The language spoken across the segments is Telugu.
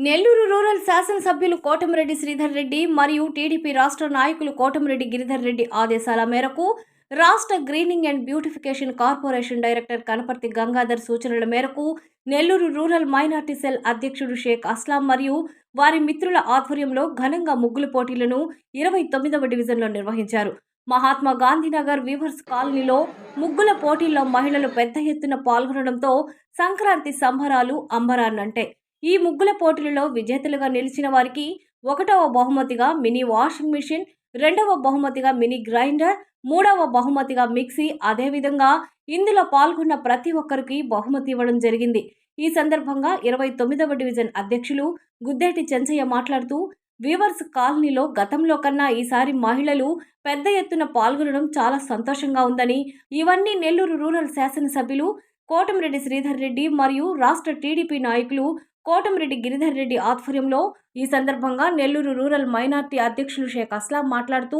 నెల్లూరు రూరల్ శాసనసభ్యులు కోటమిరెడ్డి శ్రీధర్ రెడ్డి మరియు టీడీపీ రాష్ట్ర నాయకులు కోటమిరెడ్డి గిరిధర్ రెడ్డి ఆదేశాల మేరకు రాష్ట్ర greening and beautification corporation director Kanaparthi Gangadhar సూచనల మేరకు నెల్లూరు రూరల్ మైనార్టీ సెల్ అధ్యక్షుడు షేక్ అస్లాం మరియు వారి మిత్రుల ఆధ్వర్యంలో ఘనంగా ముగ్గుల పోటీలను 29వ డివిజన్లో నిర్వహించారు. మహాత్మా గాంధీనగర్ వీవర్స్ కాలనీలో ముగ్గుల పోటీల్లో మహిళలు పెద్ద ఎత్తున పాల్గొనడంతో సంక్రాంతి సంబరాలు అంబరాన్నంటే. ఈ ముగ్గుల పోటీలలో విజేతలుగా నిలిచిన వారికి 1వ బహుమతిగా మినీ వాషింగ్ మిషన్, 2వ బహుమతిగా మినీ గ్రైండర్, 3వ బహుమతిగా మిక్సీ, అదేవిధంగా ఇందులో పాల్గొన్న ప్రతి ఒక్కరికి బహుమతి ఇవ్వడం జరిగింది. ఈ సందర్భంగా 29వ డివిజన్ అధ్యక్షులు గుద్దేటి చెంచయ్య మాట్లాడుతూ, వీవర్స్ కాలనీలో గతంలో కన్నా ఈసారి మహిళలు పెద్ద ఎత్తున పాల్గొనడం చాలా సంతోషంగా ఉందని, ఇవన్నీ నెల్లూరు రూరల్ శాసనసభ్యులు కోటమిరెడ్డి శ్రీధర్ రెడ్డి మరియు రాష్ట్ర టీడీపీ నాయకులు కోటమిరెడ్డి గిరిధర్ రెడ్డి ఆధ్వర్యంలో. ఈ సందర్భంగా నెల్లూరు రూరల్ మైనార్టీ అధ్యక్షులు షేక్ అస్లాం మాట్లాడుతూ,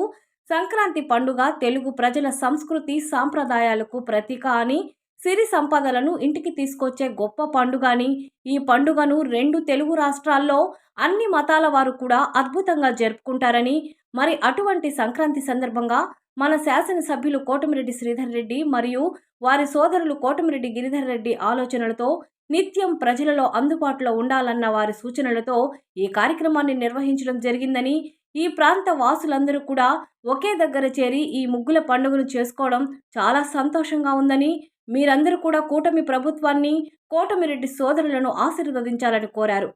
సంక్రాంతి పండుగ తెలుగు ప్రజల సంస్కృతి సాంప్రదాయాలకు ప్రతీక అని, సిరి సంపదలను ఇంటికి తీసుకొచ్చే గొప్ప పండుగ అని, ఈ పండుగను 2 తెలుగు రాష్ట్రాల్లో అన్ని మతాల వారు కూడా అద్భుతంగా జరుపుకుంటారని, మరి అటువంటి సంక్రాంతి సందర్భంగా మన శాసనసభ్యులు కోటమిరెడ్డి శ్రీధర్ రెడ్డి మరియు వారి సోదరులు కోటమిరెడ్డి గిరిధర్ రెడ్డి ఆలోచనలతో నిత్యం ప్రజలలో అందుబాటులో ఉండాలన్న వారి సూచనలతో ఈ కార్యక్రమాన్ని నిర్వహించడం జరిగిందని, ఈ ప్రాంత వాసులందరూ కూడా ఒకే దగ్గర చేరి ఈ ముగ్గుల పండుగను చేసుకోవడం చాలా సంతోషంగా ఉందని, మీరందరూ కూడా కూటమి ప్రభుత్వాన్ని, కోటమిరెడ్డి సోదరులను ఆశీర్వదించాలని కోరారు.